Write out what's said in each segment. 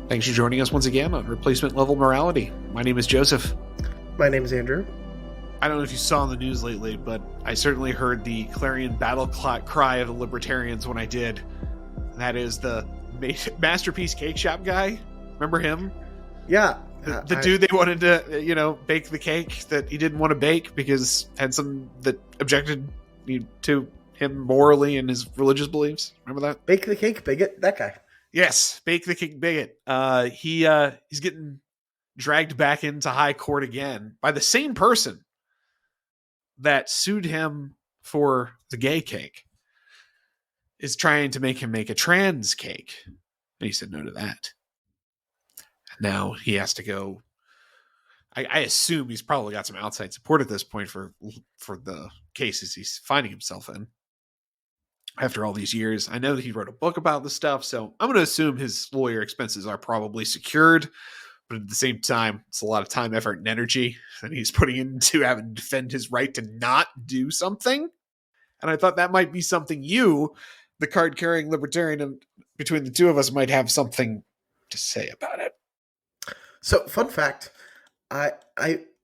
Thanks for joining us once again on Replacement Level Morality. My name is Joseph. My name is Andrew. I don't know if you saw in the news lately, but I certainly heard the clarion battle cry of the libertarians when I did. And that is the Masterpiece Cakeshop guy. Remember him? Yeah. The dude they wanted to, bake the cake that he didn't want to bake because had some that objected to him morally and his religious beliefs. Remember that? Bake the cake bigot, that guy. Yes, bake the cake bigot. He's getting dragged back into high court again by the same person that sued him for the gay cake. Is trying to make him make a trans cake. And he said no to that. Now he has to go. I assume he's probably got some outside support at this point for the cases he's finding himself in. After all these years, I know that he wrote a book about the stuff, so I'm going to assume his lawyer expenses are probably secured. But at the same time, it's a lot of time, effort, and energy that he's putting into having to defend his right to not do something. And I thought that might be something you, the card-carrying libertarian, and between the two of us, might have something to say about it. So, fun fact, I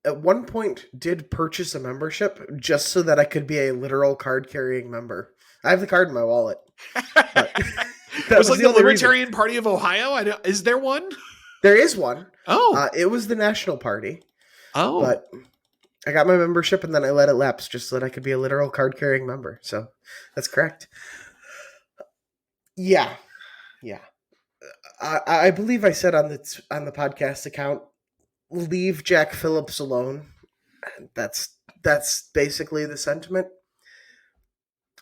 at one point did purchase a membership just so that I could be a literal card-carrying member. I have the card in my wallet. It was like the Libertarian Party of Ohio? Is there one? There is one. Oh. It was the National Party. Oh. But I got my membership and then I let it lapse just so that I could be a literal card-carrying member. So, that's correct. Yeah. I believe I said on the podcast account, leave Jack Phillips alone. That's basically the sentiment.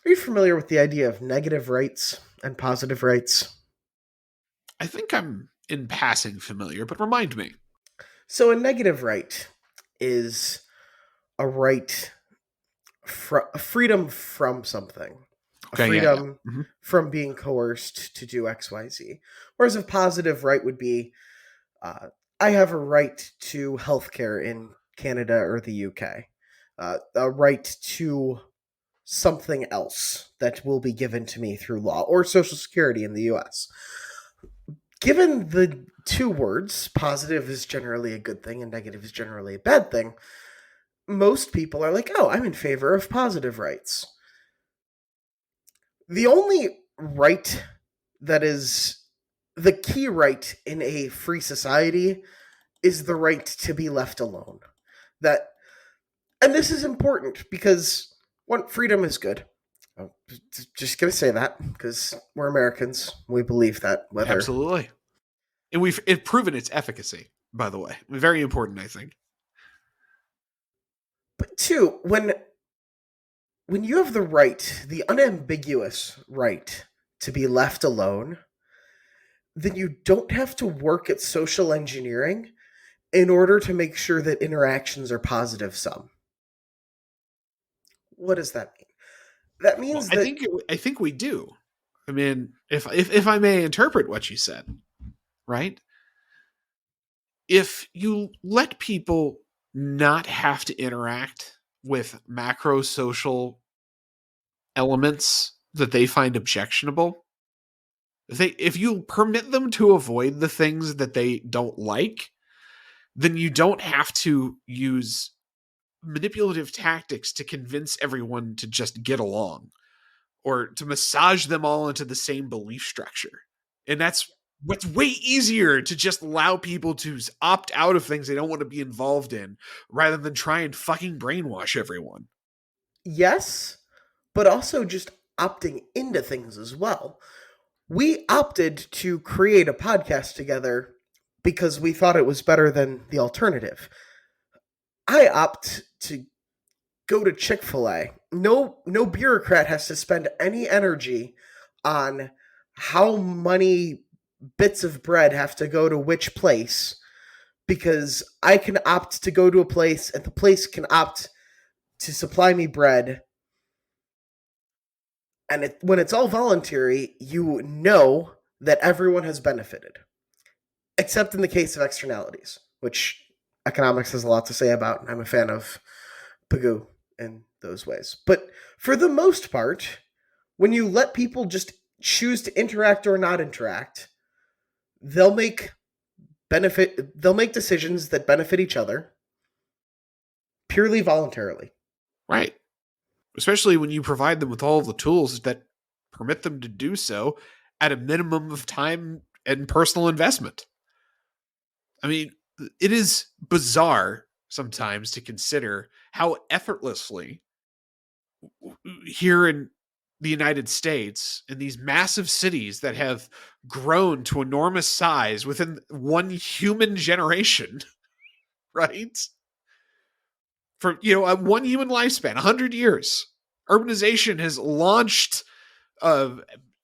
Are you familiar with the idea of negative rights and positive rights? I think I'm in passing familiar, but remind me. So a negative right is a right, a freedom from something. Okay, a freedom from being coerced to do X, Y, Z. Whereas a positive right would be, I have a right to healthcare in Canada or the UK. A right to something else that will be given to me through law, or Social Security in the US. Given the two words, positive is generally a good thing and negative is generally a bad thing, most people are like, oh, I'm in favor of positive rights. The only right that is the key right in a free society is the right to be left alone. And this is important because one, freedom is good. I'm just going to say that because we're Americans. We believe that. Absolutely. And we've proven its efficacy, by the way. Very important, I think. But two, when you have the right, the unambiguous right to be left alone, then you don't have to work at social engineering in order to make sure that interactions are positive sum. What does that mean? That means that I think we do. I mean, if I may interpret what you said, right? If you let people not have to interact with macro social elements that they find objectionable, if you permit them to avoid the things that they don't like, then you don't have to use manipulative tactics to convince everyone to just get along or to massage them all into the same belief structure. And that's what's way easier to just allow people to opt out of things they don't want to be involved in rather than try and fucking brainwash everyone. Yes, but also just opting into things as well. We opted to create a podcast together because we thought it was better than the alternative. I opt to go to Chick-fil-A. No bureaucrat has to spend any energy on how many bits of bread have to go to which place, because I can opt to go to a place and the place can opt to supply me bread. And when it's all voluntary, you know that everyone has benefited. Except in the case of externalities, which economics has a lot to say about, and I'm a fan of Pagoo in those ways. But for the most part, when you let people just choose to interact or not interact, they'll make they'll make decisions that benefit each other purely voluntarily. Right. Especially when you provide them with all of the tools that permit them to do so at a minimum of time and personal investment. I mean, it is bizarre sometimes to consider how effortlessly here in the United States, in these massive cities that have grown to enormous size within one human generation, right? For one human lifespan, 100 years, urbanization has launched uh,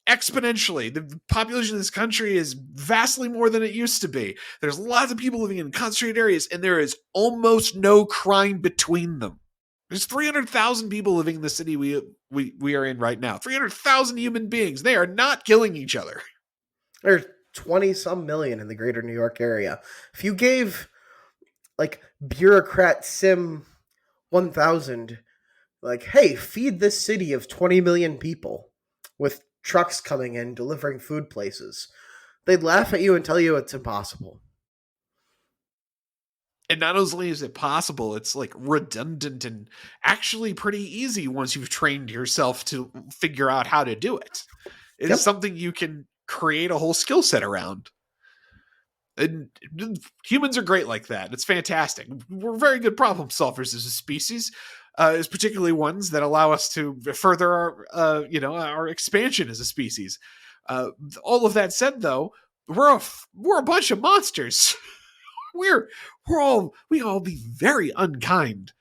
exponentially. The population of this country is vastly more than it used to be. There's lots of people living in concentrated areas, and there is almost no crime between them. There's 300,000 people living in the city we are in right now. 300,000 human beings. They are not killing each other. There's 20 some million in the greater New York area. If you gave like bureaucrat Sim 1000, like, hey, feed this city of 20 million people with trucks coming in delivering food places, they'd laugh at you and tell you it's impossible. And not only is it possible, it's like redundant and actually pretty easy once you've trained yourself to figure out how to do it. It is something you can create a whole skill set around. And humans are great like that. It's fantastic. We're very good problem solvers as a species, as particularly ones that allow us to further our expansion as a species. All of that said, though, we're a bunch of monsters. we all be very unkind,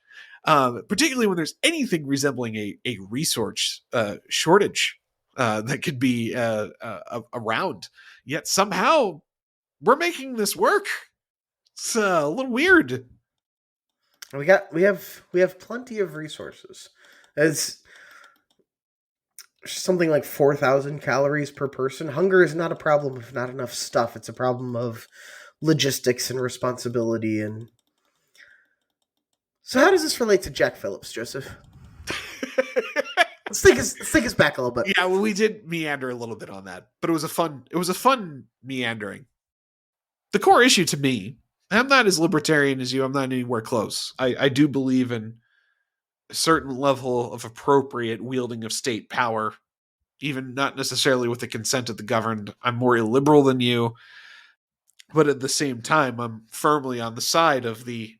particularly when there's anything resembling a resource shortage that could be around. Yet somehow we're making this work. It's a little weird. We have plenty of resources. It's something like 4,000 calories per person. Hunger is not a problem of not enough stuff. It's a problem of logistics and responsibility. And so how does this relate to Jack Phillips, Joseph? Let's take us back a little bit. Yeah, well, we did meander a little bit on that, but it was a fun meandering. The core issue to me, I'm not as libertarian as you. I'm not anywhere close. I do believe in a certain level of appropriate wielding of state power, even not necessarily with the consent of the governed. I'm more illiberal than you, but at the same time, I'm firmly on the side of the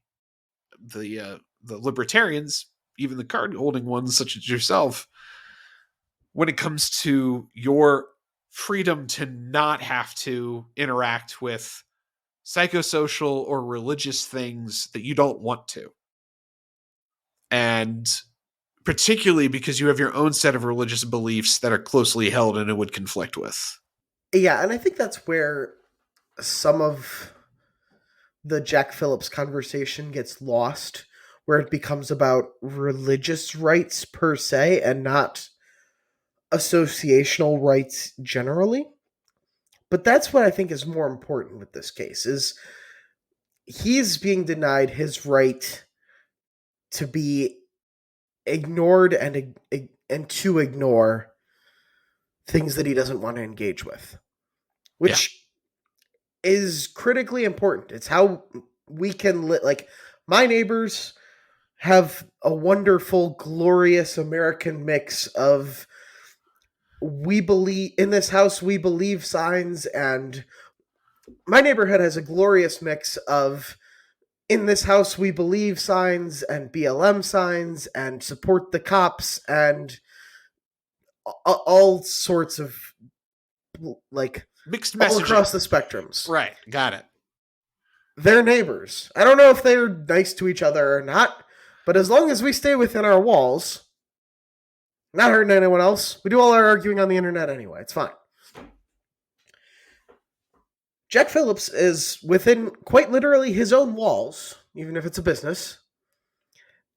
libertarians, even the card holding ones such as yourself, when it comes to your freedom to not have to interact with psychosocial or religious things that you don't want to. And particularly because you have your own set of religious beliefs that are closely held and it would conflict with. Yeah, and I think that's where some of the Jack Phillips conversation gets lost, where it becomes about religious rights per se and not associational rights generally. But that's what I think is more important with this case, is he's being denied his right to be ignored and to ignore things that he doesn't want to engage with, which is critically important. It's how we can like my neighbors have a wonderful, glorious American mix of we believe in this house, we believe signs, and my neighborhood has a glorious mix of in this house, we believe signs and BLM signs and support the cops and all sorts of like mixed all messages across the spectrums. Right. Got it. They're neighbors. I don't know if they're nice to each other or not, but as long as we stay within our walls, not hurting anyone else, we do all our arguing on the internet anyway. It's fine. Jack Phillips is within quite literally his own walls, even if it's a business.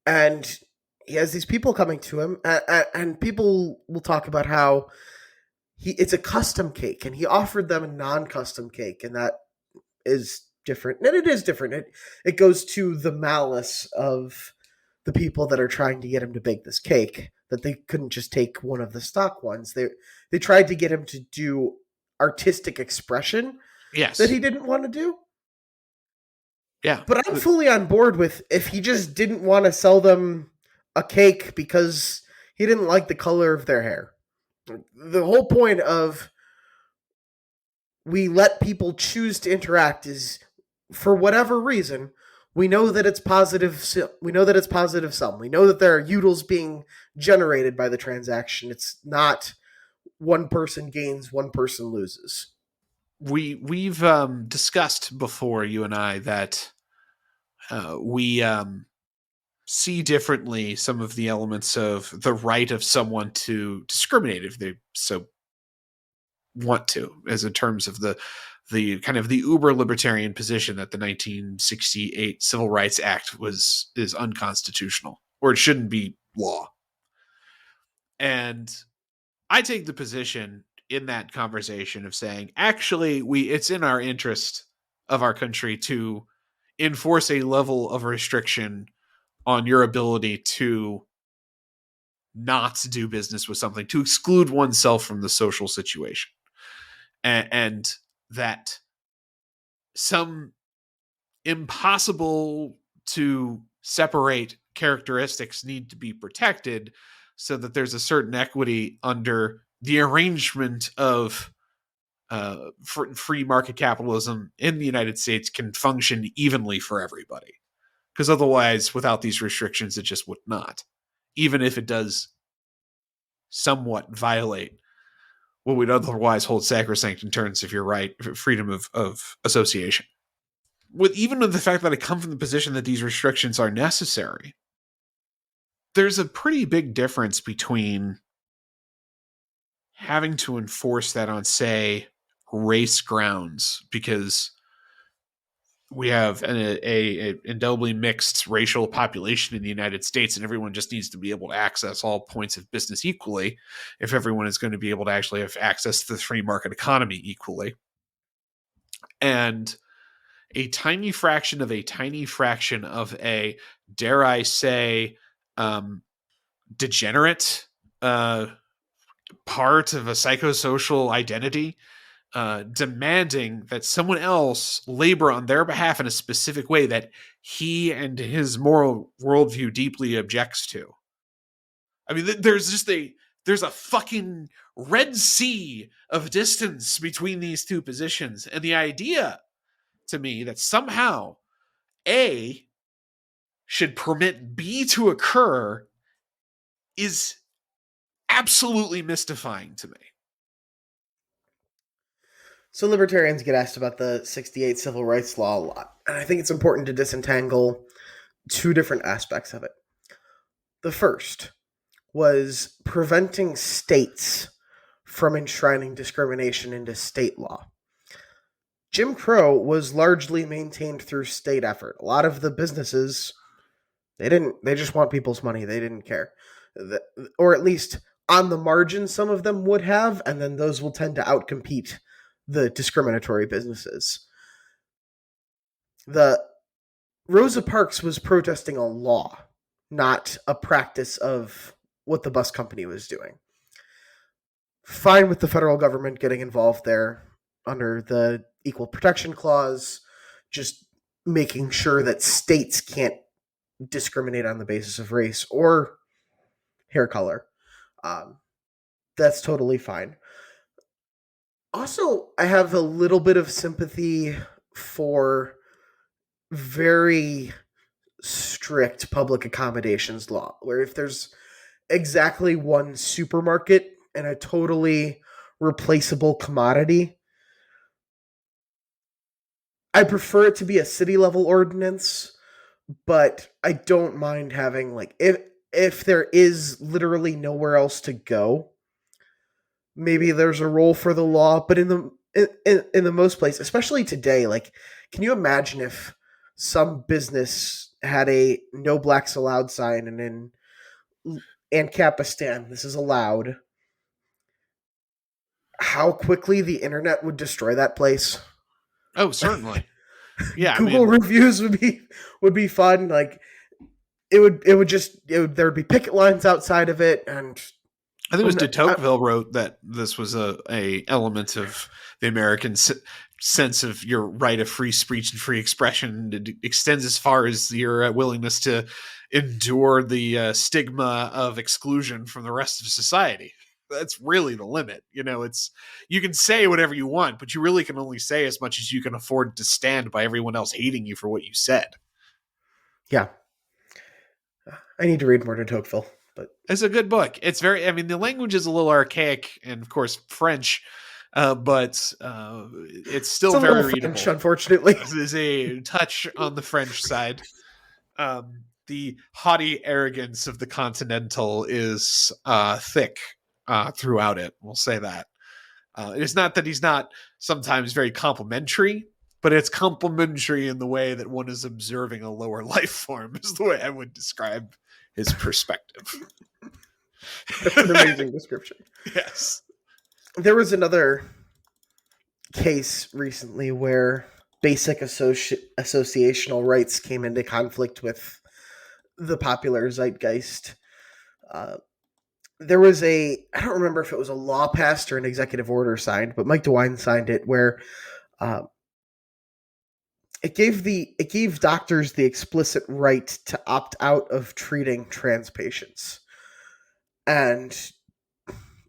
And he has these people coming to him, and people will talk about how it's a custom cake, and he offered them a non-custom cake, and that is different. And it is different. It goes to the malice of the people that are trying to get him to bake this cake, that they couldn't just take one of the stock ones. They tried to get him to do artistic expression Yes. that he didn't want to do. Yeah. But I'm fully on board with if he just didn't want to sell them a cake because he didn't like the color of their hair. The whole point of we let people choose to interact is for whatever reason we know that it's positive. We know that it's positive sum. We know that there are utils being generated by the transaction. It's not one person gains, one person loses. We've discussed before, you and I, that we see differently some of the elements of the right of someone to discriminate if they so want to, as in terms of the kind of the uber libertarian position that the 1968 Civil Rights Act is unconstitutional, or it shouldn't be law. And I take the position in that conversation of saying, actually, it's in our interest of our country to enforce a level of restriction on your ability to not do business with something, to exclude oneself from the social situation. And that some impossible to separate characteristics need to be protected so that there's a certain equity under the arrangement of free market capitalism in the United States can function evenly for everybody. Because otherwise, without these restrictions, it just would not. Even if it does somewhat violate what we'd otherwise hold sacrosanct in terms of your right, freedom of association. Even with the fact that I come from the position that these restrictions are necessary, there's a pretty big difference between having to enforce that on, say, race grounds, because we have a indelibly mixed racial population in the United States, and everyone just needs to be able to access all points of business equally if everyone is going to be able to actually have access to the free market economy equally. And a tiny fraction of a, dare I say, degenerate part of a psychosocial identity demanding that someone else labor on their behalf in a specific way that he and his moral worldview deeply objects to. I mean, there's a fucking Red Sea of distance between these two positions. And the idea to me that somehow A should permit B to occur is absolutely mystifying to me. So libertarians get asked about the 68 civil rights law a lot. And I think it's important to disentangle two different aspects of it. The first was preventing states from enshrining discrimination into state law. Jim Crow was largely maintained through state effort. A lot of the businesses, they just want people's money. They didn't care. Or at least on the margin, some of them would have, and then those will tend to outcompete the discriminatory businesses. The Rosa Parks was protesting a law, not a practice of what the bus company was doing. Fine with the federal government getting involved there under the Equal Protection Clause, just making sure that states can't discriminate on the basis of race or hair color. That's totally fine. Also, I have a little bit of sympathy for very strict public accommodations law, where if there's exactly one supermarket and a totally replaceable commodity, I prefer it to be a city level ordinance, but I don't mind having, like, if there is literally nowhere else to go, maybe there's a role for the law. But in the most place, especially today, like, can you imagine if some business had a no blacks allowed sign and in Ancapistan this is allowed, how quickly the internet would destroy that place? Oh, certainly. Yeah, Google reviews would be fun. Like, there'd be picket lines outside of it. And I think it was de Tocqueville wrote that this was a element of the American sense of your right of free speech and free expression. It extends as far as your willingness to endure the stigma of exclusion from the rest of society. That's really the limit. It's, you can say whatever you want, but you really can only say as much as you can afford to stand by everyone else hating you for what you said. Yeah. I need to read more to Tocqueville, but it's a good book. It's very, I mean, the language is a little archaic and of course French, but it's still it's a very little readable. French, unfortunately. There's a touch on the French side. The haughty arrogance of the Continental is thick throughout it. We'll say that. It's not that he's not sometimes very complimentary, but it's complimentary in the way that one is observing a lower life form, is the way I would describe his perspective. That's an amazing description. Yes. There was another case recently where basic associational rights came into conflict with the popular zeitgeist. There was I don't remember if it was a law passed or an executive order signed, but Mike DeWine signed it, where it gave doctors the explicit right to opt out of treating trans patients. And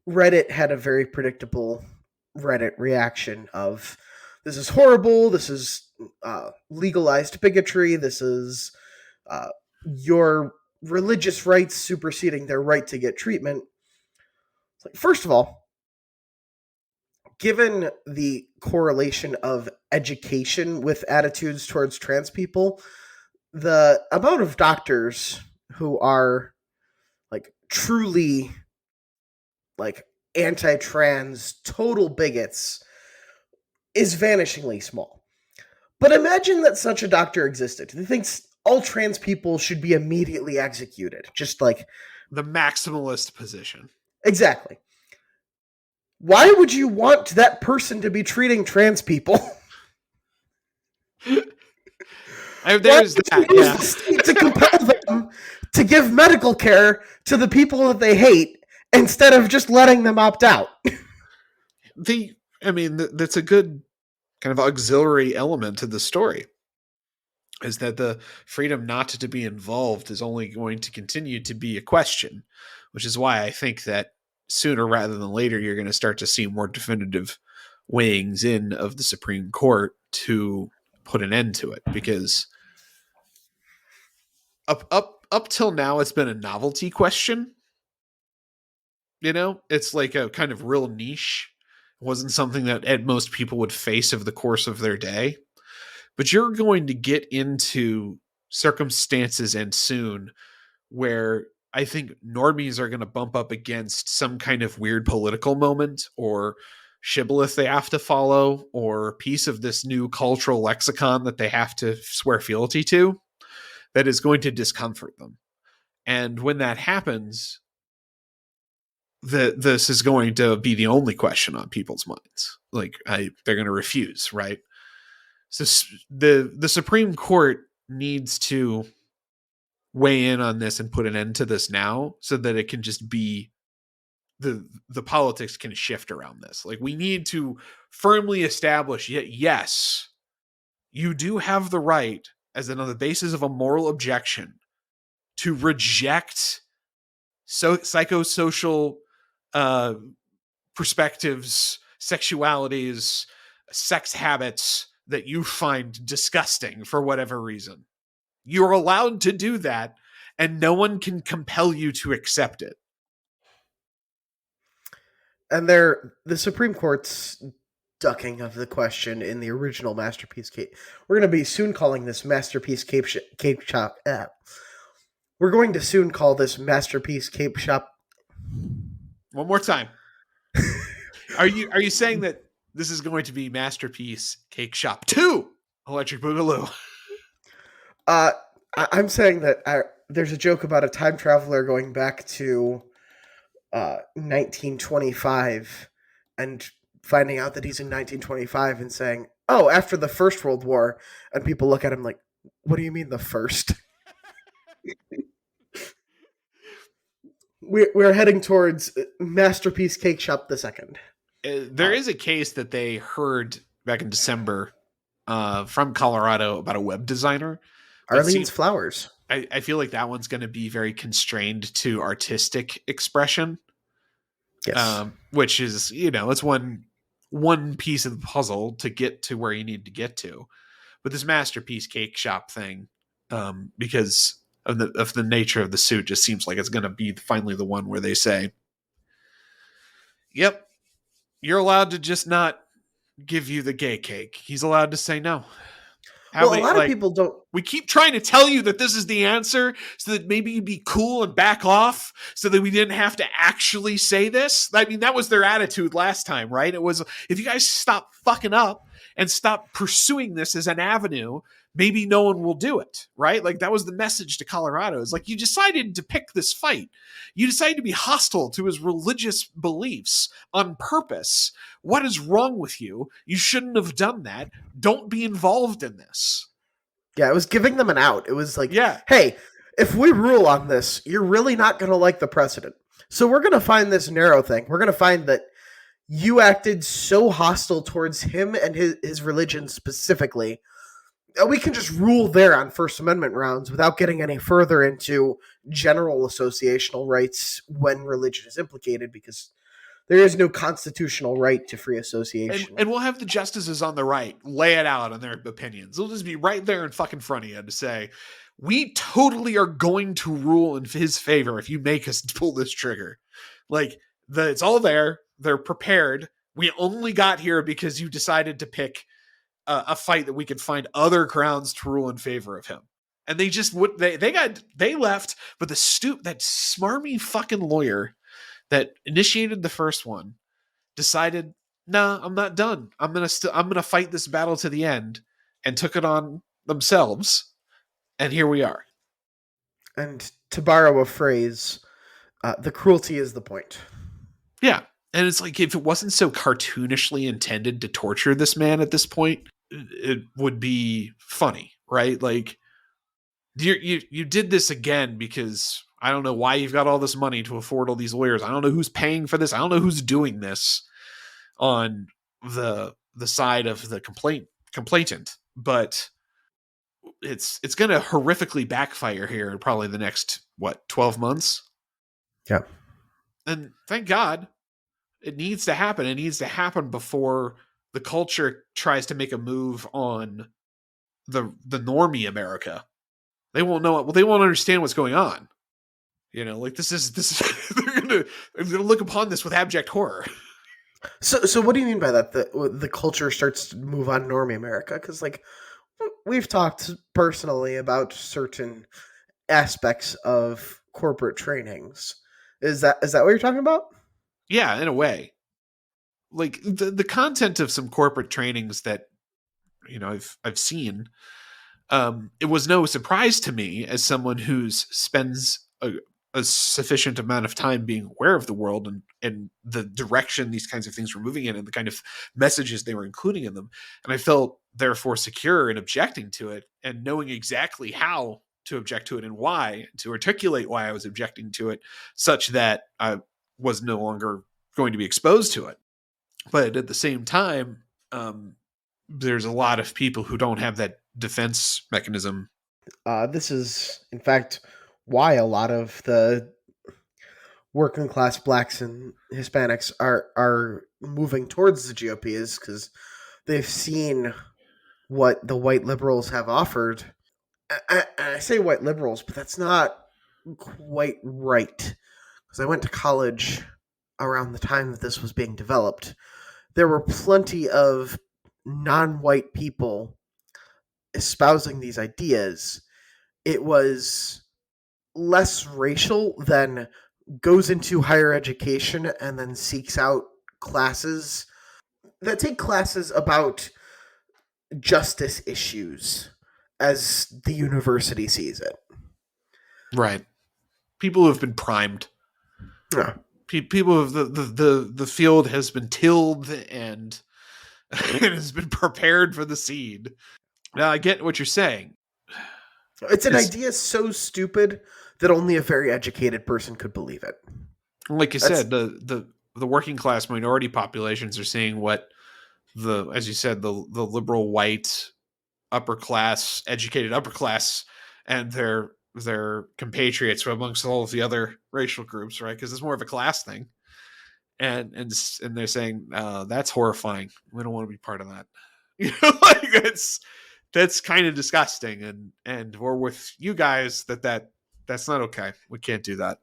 Reddit had a very predictable Reddit reaction of, this is horrible, this is legalized bigotry, this is your religious rights superseding their right to get treatment. It's like, first of all, given the correlation of education with attitudes towards trans people, the amount of doctors who are like truly like anti-trans total bigots is vanishingly small. But imagine that such a doctor existed who thinks all trans people should be immediately executed. Just like the maximalist position. Exactly. Why would you want that person to be treating trans people? There's that, yeah. The state to compel them to give medical care to the people that they hate instead of just letting them opt out. That's a good kind of auxiliary element to the story, is that the freedom not to be involved is only going to continue to be a question, which is why I think that sooner rather than later, you're going to start to see more definitive weighings in of the Supreme Court to put an end to it, because up till now, it's been a novelty question. It's like a kind of real niche. It wasn't something that at most people would face over the course of their day. But you're going to get into circumstances and soon where I think normies are going to bump up against some kind of weird political moment or shibboleth they have to follow or piece of this new cultural lexicon that they have to swear fealty to that is going to discomfort them. And when that happens, this is going to be the only question on people's minds. Like they're going to refuse, right? So the Supreme Court needs to weigh in on this and put an end to this now, so that it can just be the politics can shift around this. Like, we need to firmly establish, yes, you do have the right, as on the basis of a moral objection, to reject psychosocial perspectives, sexualities, sex habits that you find disgusting for whatever reason. You're allowed to do that, and no one can compel you to accept it. And the Supreme Court's ducking of the question in the original Masterpiece Cape. We're going to be soon calling this Masterpiece Cakeshop. We're going to soon call this Masterpiece Cakeshop. One more time. Are you saying that this is going to be Masterpiece Cakeshop 2 Electric Boogaloo? I'm saying that there's a joke about a time traveler going back to 1925 and finding out that he's in 1925 and saying, "Oh, after the First World War," and people look at him like, "What do you mean the first?" We're heading towards Masterpiece Cakeshop the second. There is a case that they heard back in December from Colorado about a web designer. But Arlene's Flowers. I feel like that one's going to be very constrained to artistic expression. Yes. Which is, it's one piece of the puzzle to get to where you need to get to. But this Masterpiece Cakeshop thing, because of the nature of the suit, just seems like it's going to be finally the one where they say, "Yep, you're allowed to just not give you the gay cake." He's allowed to say no. A lot of people don't. We keep trying to tell you that this is the answer so that maybe you'd be cool and back off so that we didn't have to actually say this. I mean, that was their attitude last time, right? It was, if you guys stop fucking up and stop pursuing this as an avenue, maybe no one will do it, right? Like, that was the message to Colorado. It's like, you decided to pick this fight. You decided to be hostile to his religious beliefs on purpose. What is wrong with you? You shouldn't have done that. Don't be involved in this. Yeah, it was giving them an out. It was like, yeah, hey, if we rule on this, you're really not going to like the precedent. So we're going to find this narrow thing. We're going to find that you acted so hostile towards him and his religion specifically. We can just rule there on First Amendment grounds without getting any further into general associational rights when religion is implicated, because there is no constitutional right to free association. And we'll have the justices on the right lay it out on their opinions. They'll just be right there in fucking front of you to say, we totally are going to rule in his favor if you make us pull this trigger. Like, it's all there. They're prepared. We only got here because you decided to pick a fight that we could find other grounds to rule in favor of him. And they just would. They left, but that smarmy fucking lawyer that initiated the first one decided, nah, I'm not done. I'm gonna fight this battle to the end, and took it on themselves. And here we are. And to borrow a phrase, the cruelty is the point. Yeah. And it's like, if it wasn't so cartoonishly intended to torture this man at this point, it would be funny, right? Like, you did this again because I don't know why you've got all this money to afford all these lawyers. I don't know who's paying for this. I don't know who's doing this on the side of the complainant, but it's going to horrifically backfire here in probably the next 12 months. Yeah. And thank God it needs to happen. It needs to happen before the culture tries to make a move on the normie America. They won't know it. Well, they won't understand what's going on. Like this is they're gonna look upon this with abject horror. So what do you mean by that? The culture starts to move on normie America? Because like we've talked personally about certain aspects of corporate trainings. Is that what you're talking about? Yeah, in a way. Like the content of some corporate trainings that I've seen. It was no surprise to me as someone who spends a sufficient amount of time being aware of the world and the direction these kinds of things were moving in and the kind of messages they were including in them. And I felt therefore secure in objecting to it and knowing exactly how to object to it and why, to articulate why I was objecting to it, such that I was no longer going to be exposed to it. But at the same time, there's a lot of people who don't have that defense mechanism. This is, in fact, why a lot of the working class blacks and Hispanics are moving towards the GOP, is because they've seen what the white liberals have offered. I say white liberals, but that's not quite right, because I went to college around the time that this was being developed. There were plenty of non-white people espousing these ideas. It was less racial than goes into higher education and then seeks out classes that take classes about justice issues as the university sees it. Right. People who have been primed. Yeah. People of the field has been tilled and it has been prepared for the seed. Now I get what you're saying. It's an idea so stupid that only a very educated person could believe it. Like you said, the working class minority populations are seeing what as you said, the liberal white upper class, educated upper class, and their compatriots amongst all of the other racial groups, right? Because it's more of a class thing, and they're saying that's horrifying. We don't want to be part of that. Like that's kind of disgusting, and we're with you guys that's not okay. We can't do that.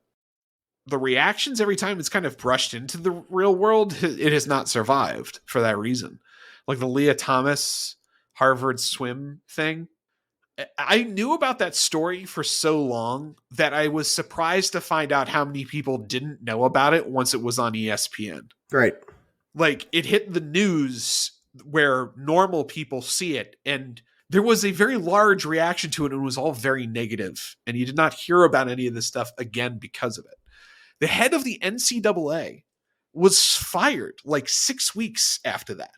The reactions every time it's kind of brushed into the real world, it has not survived for that reason. Like the Leah Thomas Harvard swim thing. I knew about that story for so long that I was surprised to find out how many people didn't know about it once it was on ESPN. Right. Like it hit the news where normal people see it, and there was a very large reaction to it, and it was all very negative, and you did not hear about any of this stuff again because of it. The head of the NCAA was fired like 6 weeks after that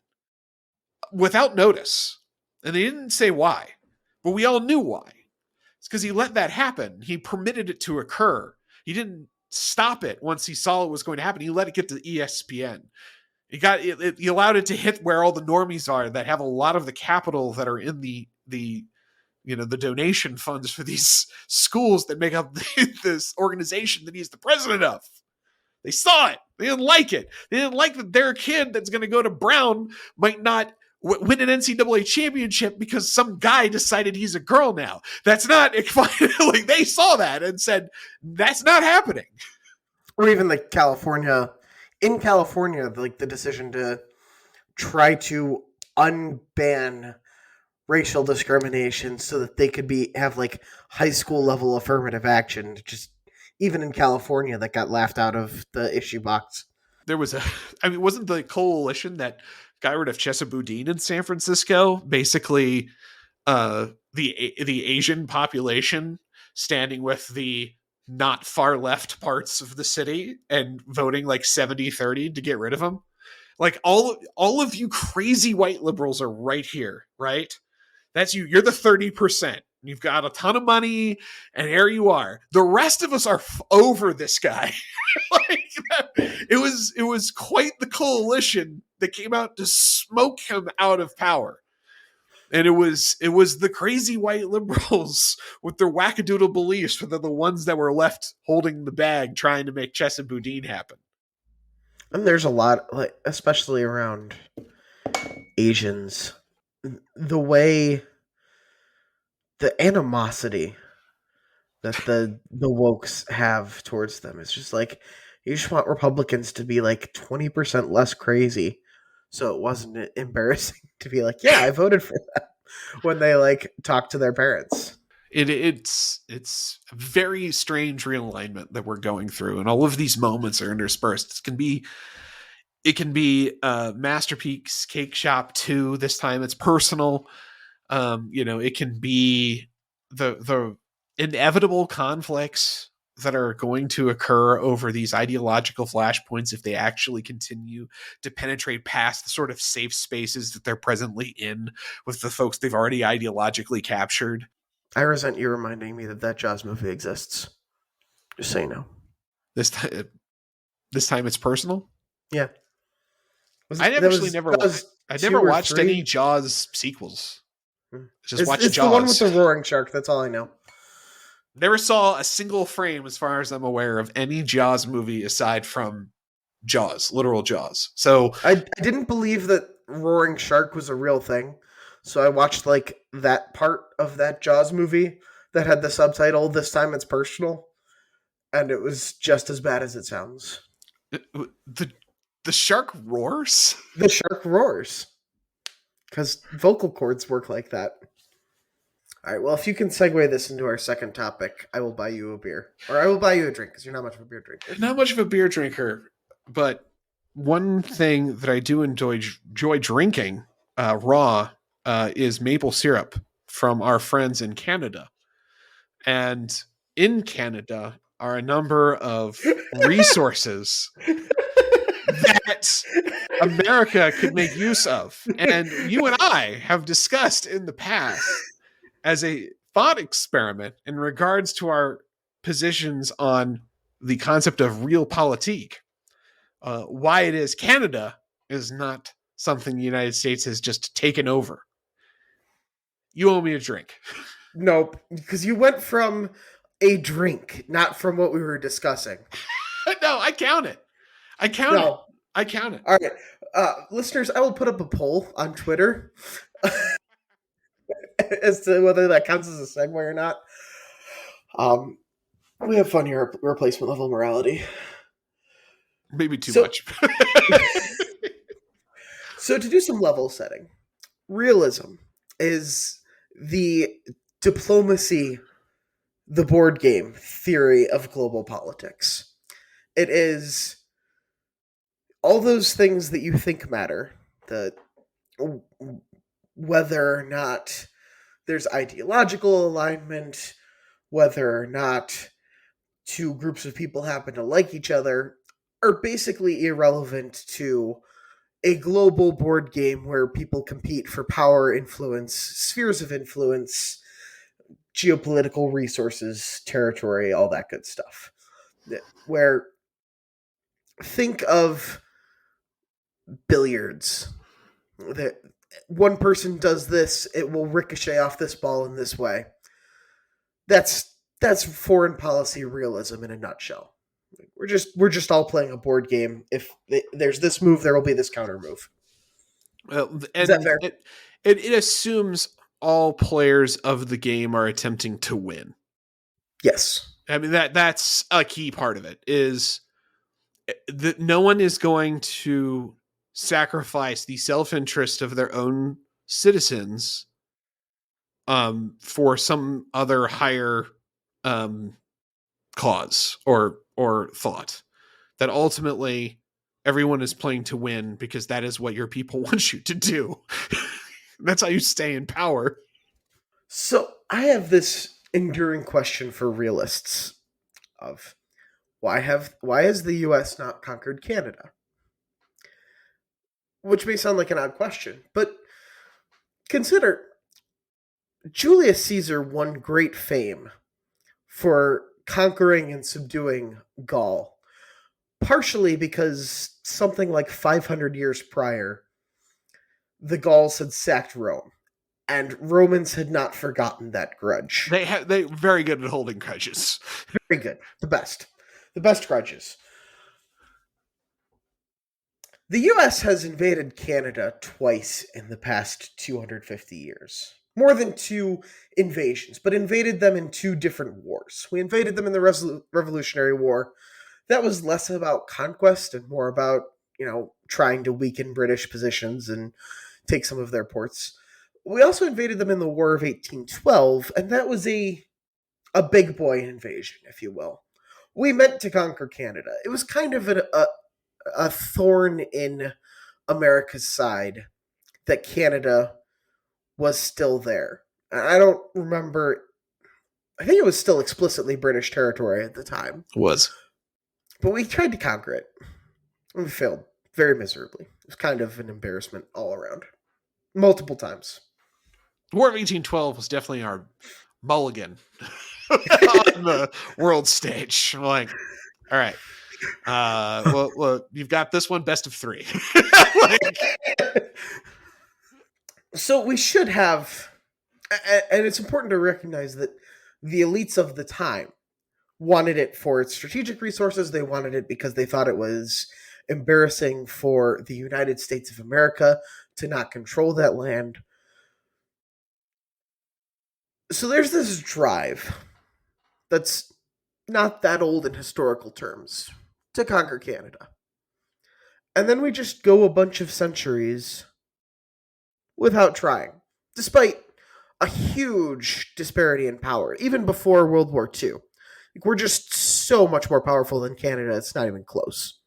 without notice. And they didn't say why, but we all knew why. It's because he let that happen. He permitted it to occur. He didn't stop it once he saw it was going to happen. He let it get to ESPN. He allowed it to hit where all the normies are that have a lot of the capital that are in the donation funds for these schools that make up this organization that he's the president of. They saw it. They didn't like it. They didn't like that their kid that's going to go to Brown might not win an NCAA championship because some guy decided he's a girl now. That's not like they saw that and said that's not happening. Or even like in California, like the decision to try to unban racial discrimination so that they could have like high school level affirmative action. Just even in California, that got laughed out of the issue box. There was wasn't the coalition that got rid of Chesa Boudin in San Francisco basically the Asian population standing with the not far left parts of the city and voting like 70-30 to get rid of him? Like all of you crazy white liberals are right here, right? That's you. You're the 30%. You've got a ton of money, and here you are. The rest of us are over this guy. It was quite the coalition that came out to smoke him out of power. And it was the crazy white liberals with their wackadoodle beliefs, but they're the ones that were left holding the bag trying to make Chesa Boudin happen. And there's a lot, like especially around Asians, the way the animosity that the wokes have towards them is just like you just want Republicans to be like 20% less crazy, so it wasn't embarrassing to be like, yeah, I voted for them when they like talk to their parents. It's a very strange realignment that we're going through, and all of these moments are interspersed. It can be Masterpiece Cakeshop 2. This time it's personal. It can be the inevitable conflicts that are going to occur over these ideological flashpoints if they actually continue to penetrate past the sort of safe spaces that they're presently in with the folks they've already ideologically captured. I resent you reminding me that Jaws movie exists. Just so you know. This time it's personal? Yeah. I never watched any Jaws sequels. Just watched Jaws. It's the one with the roaring shark. That's all I know. Never saw a single frame, as far as I'm aware, of any Jaws movie aside from Jaws, literal Jaws. So I didn't believe that roaring shark was a real thing. So I watched like that part of that Jaws movie that had the subtitle, "This time it's personal," and it was just as bad as it sounds. The shark roars? The shark roars. Because vocal cords work like that. All right, well, if you can segue this into our second topic, I will buy you a beer. Or I will buy you a drink, because you're not much of a beer drinker. Not much of a beer drinker, but one thing that I do enjoy drinking raw is maple syrup from our friends in Canada. And in Canada are a number of resources that America could make use of. And you and I have discussed in the past as a thought experiment in regards to our positions on the concept of realpolitik, why it is Canada is not something the United States has just taken over. You owe me a drink. Nope, because you went from a drink, not from what we were discussing. No, I count it. I count it. No. I count it. All right. Listeners, I will put up a poll on Twitter as to whether that counts as a segue or not. We have fun here, replacement level morality. Maybe too much. So to do some level setting, realism is the diplomacy, the board game theory of global politics. It is all those things that you think matter, the whether or not there's ideological alignment, whether or not two groups of people happen to like each other, are basically irrelevant to a global board game where people compete for power, influence, spheres of influence, geopolitical resources, territory, all that good stuff. Where think of billiards. That one person does this, it will ricochet off this ball in this way. That's foreign policy realism in a nutshell. We're just all playing a board game. If there's this move, there will be this counter move. Is that fair? It assumes all players of the game are attempting to win. Yes. I mean that's a key part of it is that no one is going to sacrifice the self-interest of their own citizens for some other higher cause or thought. That ultimately everyone is playing to win because that is what your people want you to do. That's how you stay in power. So I have this enduring question for realists of why has the US not conquered Canada? Which may sound like an odd question, but consider Julius Caesar won great fame for conquering and subduing Gaul, partially because something like 500 years prior, the Gauls had sacked Rome, and Romans had not forgotten that grudge. They very good at holding grudges. Very good, the best grudges. The US has invaded Canada twice in the past 250 years. More than two invasions, but invaded them in two different wars. We invaded them in the Revolutionary War. That was less about conquest and more about, trying to weaken British positions and take some of their ports. We also invaded them in the War of 1812, and that was a big boy invasion, if you will. We meant to conquer Canada. It was kind of a thorn in America's side that Canada was still there. I don't remember. I think it was still explicitly British territory at the time. Was. But we tried to conquer it. We failed very miserably. It was kind of an embarrassment all around. Multiple times. War of 1812 was definitely our mulligan on the world stage. Like, all right. Well, you've got this one, best of 3. So we should have, and it's important to recognize that the elites of the time wanted it for its strategic resources. They wanted it because they thought it was embarrassing for the United States of America to not control that land. So there's this drive that's not that old in historical terms to conquer Canada. And then we just go a bunch of centuries without trying, despite a huge disparity in power, even before World War II. We're just so much more powerful than Canada, it's not even close.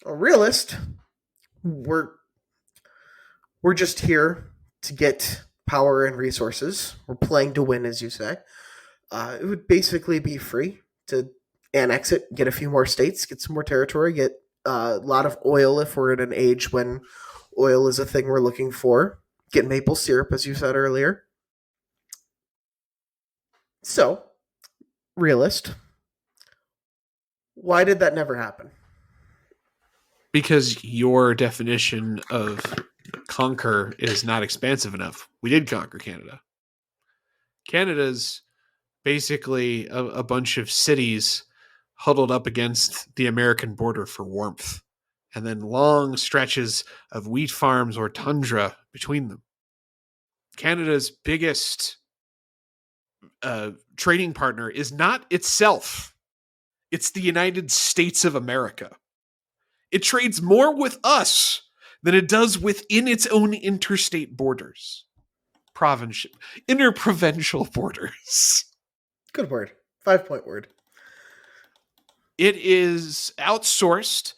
A realist, we're just here to get power and resources. We're playing to win, as you say. It would basically be free to annex it, get a few more states, get some more territory, get a lot of oil if we're in an age when oil is a thing we're looking for, get maple syrup, as you said earlier. So, realist, why did that never happen? Because your definition of conquer is not expansive enough. We did conquer Canada. Canada's basically a bunch of cities huddled up against the American border for warmth, and then long stretches of wheat farms or tundra between them. Canada's biggest trading partner is not itself, it's the United States of America. It trades more with us than it does within its own interstate borders. Interprovincial borders. Good word. 5-point word. It is outsourced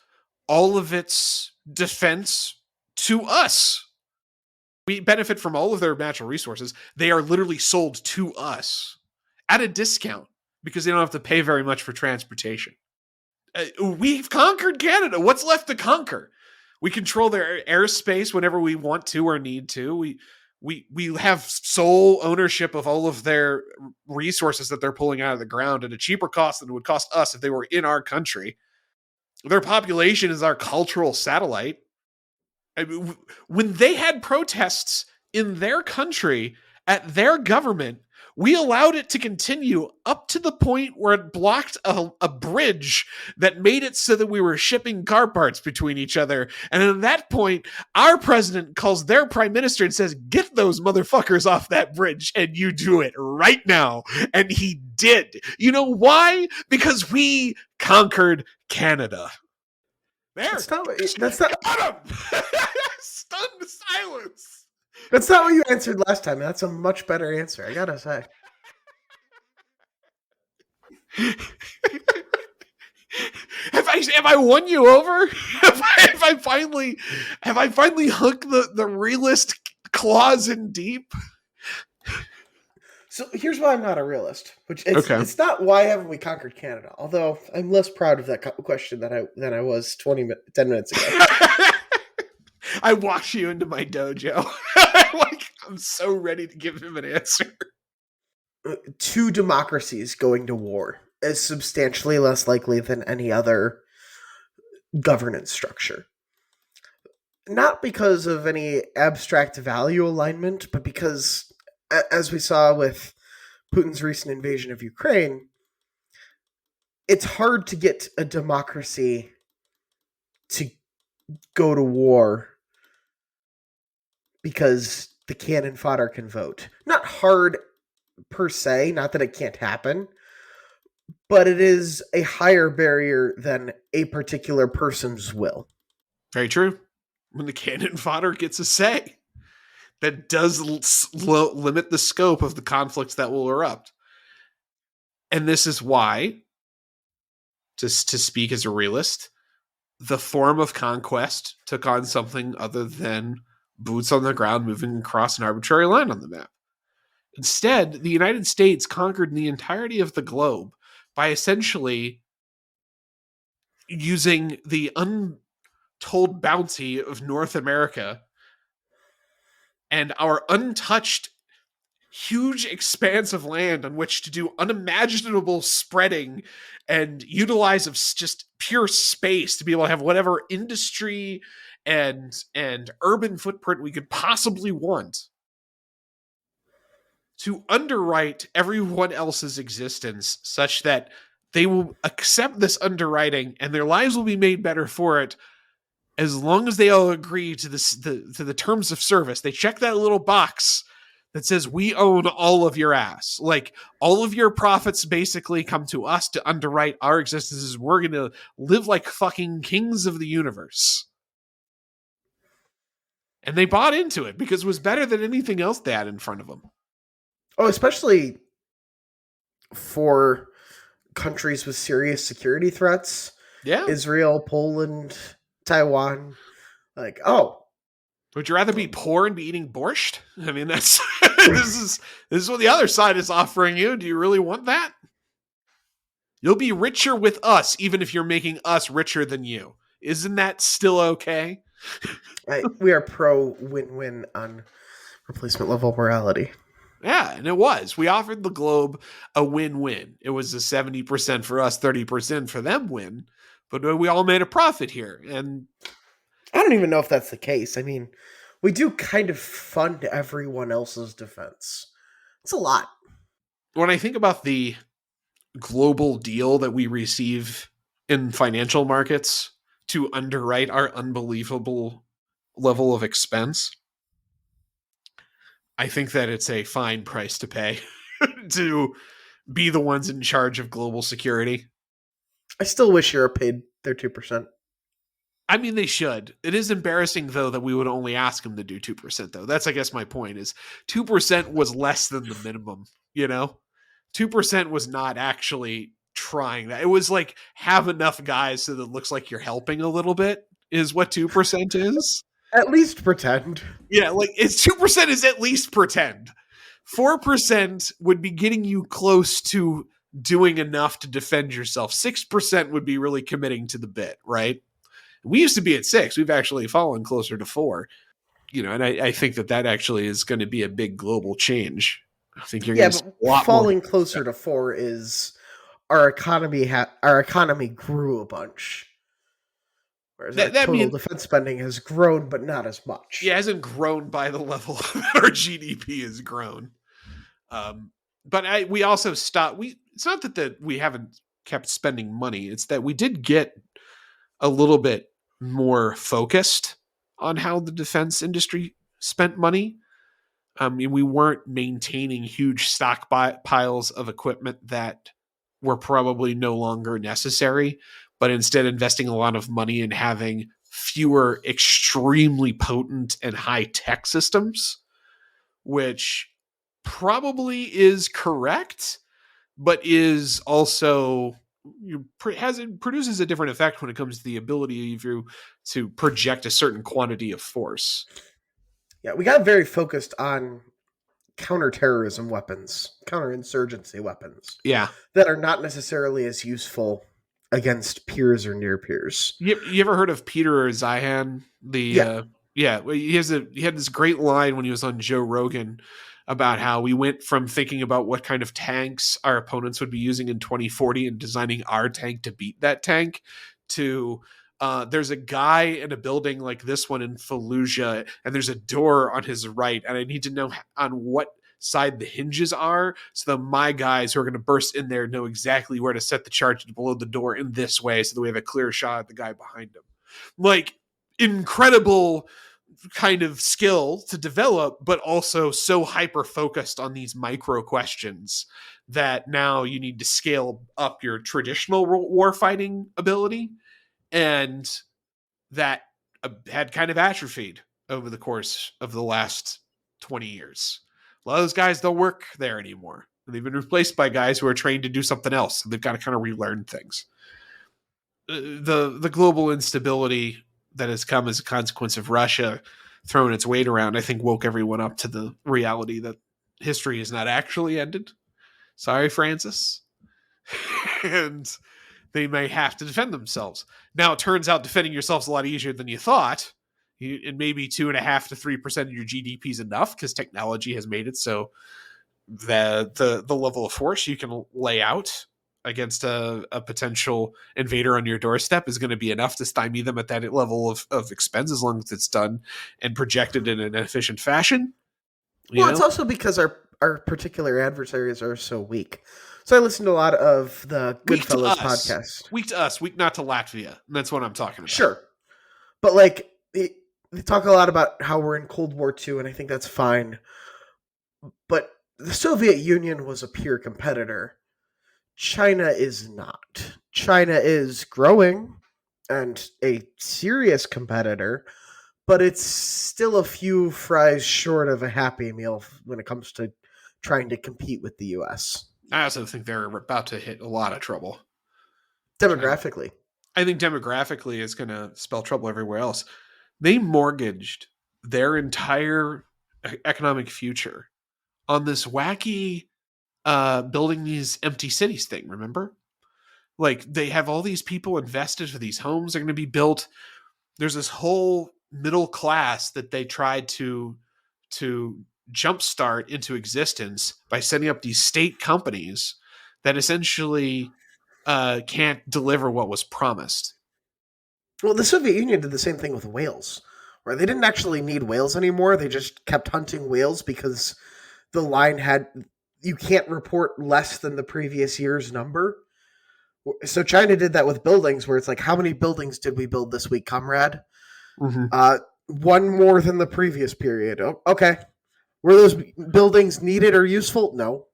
all of its defense to us. We benefit from all of their natural resources. They are literally sold to us at a discount because they don't have to pay very much for transportation. We've conquered Canada. What's left to conquer? We control their airspace whenever we want to or need to. We have sole ownership of all of their resources that they're pulling out of the ground at a cheaper cost than it would cost us if they were in our country. Their population is our cultural satellite. I mean, when they had protests in their country at their government, we allowed it to continue up to the point where it blocked a bridge that made it so that we were shipping car parts between each other. And at that point, our president calls their prime minister and says, get those motherfuckers off that bridge, and you do it right now. And he did. You know why? Because we conquered Canada. There. That's not. Got him! Stunned silence. That's not what you answered last time. That's a much better answer, I gotta say. Have I won you over? Have I finally hooked the realist claws in deep? So here's why I'm not a realist. It's not why haven't we conquered Canada. Although I'm less proud of that question than I was 10 minutes ago. I walked you into my dojo. I'm so ready to give him an answer. 2 democracies going to war is substantially less likely than any other governance structure. Not because of any abstract value alignment, but because, as we saw with Putin's recent invasion of Ukraine, it's hard to get a democracy to go to war because the cannon fodder can vote. Not hard per se, not that it can't happen, but it is a higher barrier than a particular person's will. Very true. When the cannon fodder gets a say, that does limit the scope of the conflicts that will erupt. And this is why, to speak as a realist, the form of conquest took on something other than boots on the ground moving across an arbitrary line on the map. Instead, the United States conquered the entirety of the globe by essentially using the untold bounty of North America and our untouched, huge expanse of land on which to do unimaginable spreading and utilize of just pure space to be able to have whatever industry and urban footprint we could possibly want, to underwrite everyone else's existence such that they will accept this underwriting and their lives will be made better for it as long as they all agree to the terms of service. They check that little box that says we own all of your ass. Like, all of your profits basically come to us to underwrite our existences. We're going to live like fucking kings of the universe. And they bought into it because it was better than anything else they had in front of them. Oh, especially for countries with serious security threats. Yeah. Israel, Poland, Taiwan. Like, oh. Would you rather be poor and be eating borscht? I mean, that's this is what the other side is offering you. Do you really want that? You'll be richer with us, even if you're making us richer than you. Isn't that still okay? We are pro win-win on replacement level morality. Yeah, and it was. We offered the globe a win-win. It was a 70% for us, 30% for them win. but we all made a profit here. And I don't even know if that's the case. I mean, we do kind of fund everyone else's defense. It's a lot. when I think about the global deal that we receive in financial markets to underwrite our unbelievable level of expense, I think that it's a fine price to pay to be the ones in charge of global security. I still wish Europe paid their 2%. I mean, they should. It is embarrassing, though, that we would only ask them to do 2%, though. That's, I guess, my point is 2% was less than the minimum, 2% was not actually trying that. It was like, have enough guys so that it looks like you're helping a little bit, is what 2% is. At least pretend. Yeah, like, it's 2% is at least pretend. 4% would be getting you close to doing enough to defend yourself. 6% would be really committing to the bit, right? We used to be at 6. We've actually fallen closer to 4. And I think that actually is going to be a big global change. I think you're going to see a lot falling more. closer to 4 is our economy grew a bunch. Whereas our total defense spending has grown, but not as much. Yeah, it hasn't grown by the level that our GDP has grown. But we also stopped. It's not that we haven't kept spending money. It's that we did get a little bit more focused on how the defense industry spent money. I mean, we weren't maintaining huge stockpiles of equipment that were probably no longer necessary, but instead investing a lot of money in having fewer extremely potent and high-tech systems, which probably is correct, but is also produces a different effect when it comes to the ability of you to project a certain quantity of force. Yeah, we got very focused on counterterrorism weapons, counterinsurgency weapons. Yeah. That are not necessarily as useful against peers or near peers. You ever heard of Peter Zeihan? He had this great line when he was on Joe Rogan about how we went from thinking about what kind of tanks our opponents would be using in 2040 and designing our tank to beat that tank to there's a guy in a building like this one in Fallujah and there's a door on his right and I need to know on what side the hinges are so that my guys who are going to burst in there know exactly where to set the charge to blow the door in this way so that we have a clear shot at the guy behind him. Like, incredible kind of skill to develop, but also so hyper focused on these micro questions that now you need to scale up your traditional war fighting ability, and that had kind of atrophied over the course of the last 20 years. A lot of those guys don't work there anymore. They've been replaced by guys who are trained to do something else. And they've got to kind of relearn things. The global instability that has come as a consequence of Russia throwing its weight around, I think woke everyone up to the reality that history is not actually ended. Sorry, Francis. And they may have to defend themselves. Now, it turns out defending yourself is a lot easier than you thought. And maybe 2.5% to 3% of your GDP is enough because technology has made it so the level of force you can lay out against a potential invader on your doorstep is going to be enough to stymie them at that level of expense as long as it's done and projected in an efficient fashion. It's also because our particular adversaries are so weak. So I listened to a lot of the Goodfellas podcast. Weak to us, weak not to Latvia. That's what I'm talking about. Sure. But like they talk a lot about how we're in Cold War II, and I think that's fine. But the Soviet Union was a peer competitor. China is not. China is growing and a serious competitor, but it's still a few fries short of a Happy Meal when it comes to trying to compete with the U.S. I also think they're about to hit a lot of trouble. Demographically. I think demographically is going to spell trouble everywhere else. They mortgaged their entire economic future on this wacky building these empty cities thing, remember? Like, they have all these people invested for these homes that are going to be built. There's this whole middle class that they tried to jumpstart into existence by setting up these state companies that essentially can't deliver what was promised. Well, the Soviet Union did the same thing with whales, where they didn't actually need whales anymore. They just kept hunting whales because the line had you can't report less than the previous year's number. So China did that with buildings, where it's like, how many buildings did we build this week, comrade? Mm-hmm. One more than the previous period. Oh, okay. Were those buildings needed or useful? No.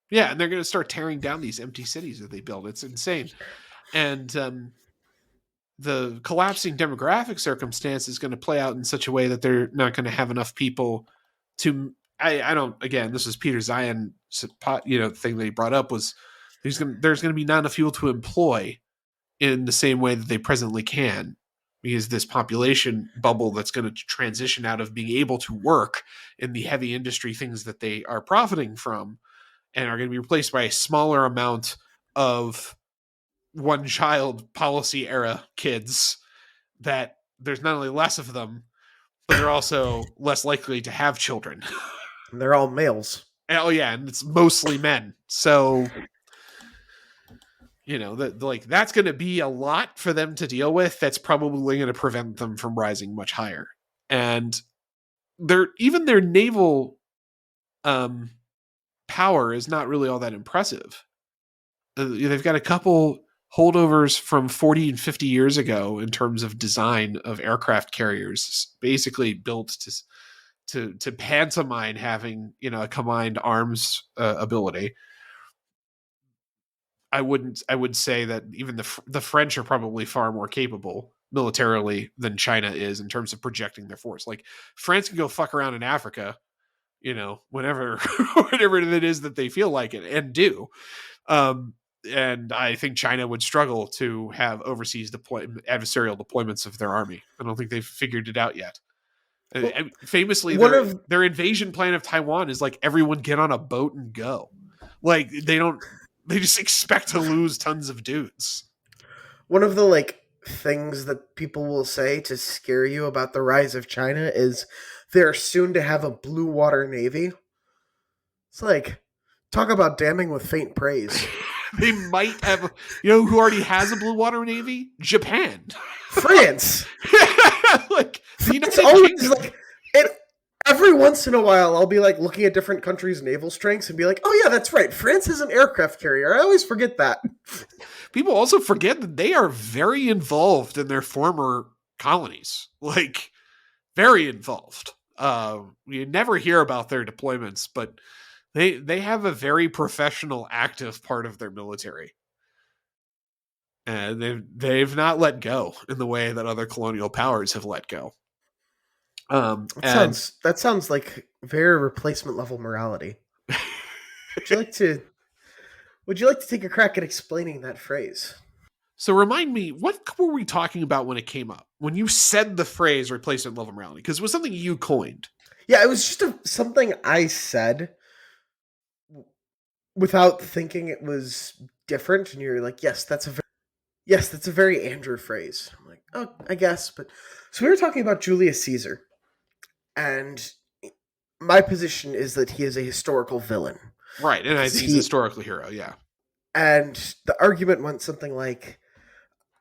Yeah, and they're going to start tearing down these empty cities that they build. It's insane. And the collapsing demographic circumstance is going to play out in such a way that they're not going to have enough people to. I don't. Again, this is Peter Zion, thing that he brought up was there's going to be not enough people to employ in the same way that they presently can, because this population bubble that's going to transition out of being able to work in the heavy industry things that they are profiting from and are going to be replaced by a smaller amount of one child policy era kids, that there's not only less of them, but they're also less likely to have children. And they're all males. Oh yeah, and it's mostly men. So that's going to be a lot for them to deal with. That's probably going to prevent them from rising much higher. And their naval power is not really all that impressive. They've got a couple holdovers from 40 and 50 years ago in terms of design of aircraft carriers, basically built to pantomime having a combined arms ability. I would say that even the French are probably far more capable militarily than China is in terms of projecting their force. Like France can go fuck around in Africa, whenever whatever it is that they feel like it and do. And I think China would struggle to have overseas adversarial deployments of their army. I don't think they've figured it out yet. Well, Famously, one of their invasion plan of Taiwan is like everyone get on a boat and go. Like they just expect to lose tons of dudes. one of the like things that people will say to scare you about the rise of China is they're soon to have a blue water navy. It's like, talk about damning with faint praise. They might have, who already has a blue water navy? Japan. France. Like the It's United always Kingdom. like it. Every once in a while, I'll be like looking at different countries' naval strengths and be like, "Oh yeah, that's right. France is an aircraft carrier. I always forget that." People also forget that they are very involved in their former colonies. Like very involved. You never hear about their deployments, but they have a very professional, active part of their military. And they've not let go in the way that other colonial powers have let go. That sounds like very replacement level morality. Would you like to Would you like to take a crack at explaining that phrase? So remind me, what were we talking about when it came up? When you said the phrase replacement level morality? Because it was something you coined. Yeah, it was just something I said without thinking it was different, and you're like, yes, that's a very Andrew phrase. I'm like, oh, I guess, but so we were talking about Julius Caesar, and my position is that he is a historical villain. Right, and he's a historical hero, yeah. And the argument went something like,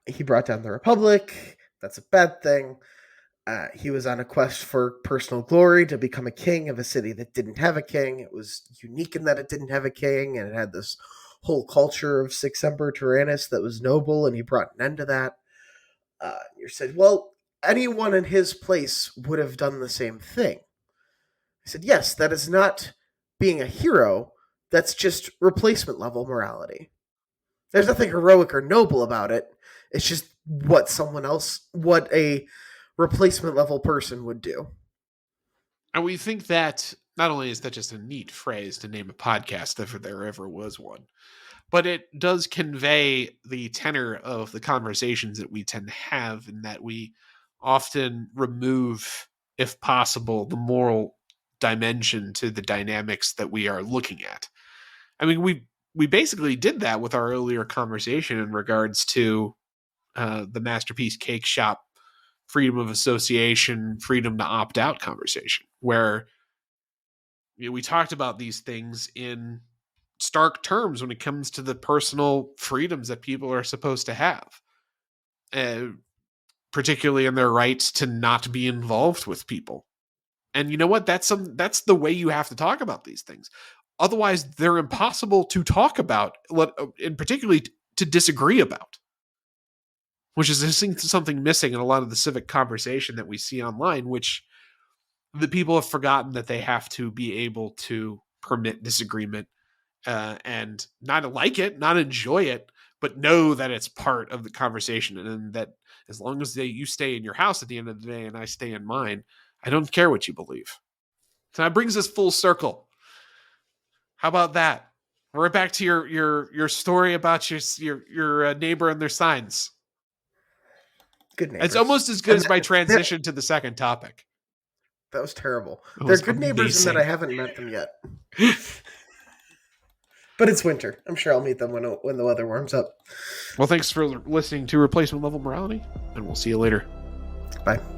he brought down the Republic, that's a bad thing. He was on a quest for personal glory to become a king of a city that didn't have a king. It was unique in that it didn't have a king, and it had this whole culture of Sic Semper Tyrannis that was noble, and he brought an end to that. You said, well, anyone in his place would have done the same thing. I said, yes, that is not being a hero. That's just replacement level morality. There's nothing heroic or noble about it. It's just what a replacement level person would do. And we think that not only is that just a neat phrase to name a podcast if there ever was one, but it does convey the tenor of the conversations that we tend to have, in that we often remove, if possible, the moral dimension to the dynamics that we are looking at. I mean, we basically did that with our earlier conversation in regards to the Masterpiece Cakeshop freedom of association, freedom to opt out conversation, where we talked about these things in stark terms when it comes to the personal freedoms that people are supposed to have. particularly in their rights to not be involved with people. And you know what? That's the way you have to talk about these things. Otherwise, they're impossible to talk about, and particularly to disagree about, which is something missing in a lot of the civic conversation that we see online, which the people have forgotten that they have to be able to permit disagreement and not like it, not enjoy it, but know that it's part of the conversation, and that as long as you stay in your house at the end of the day and I stay in mine, I don't care what you believe. So that brings us full circle. How about that? We're back to your story about your neighbor and their signs. Good neighbors. It's almost as good as my transition to the second topic. That was terrible. They're good neighbors in that I haven't met them yet. But it's winter. I'm sure I'll meet them when the weather warms up. Well, thanks for listening to Replacement Level Morality, and we'll see you later. Bye.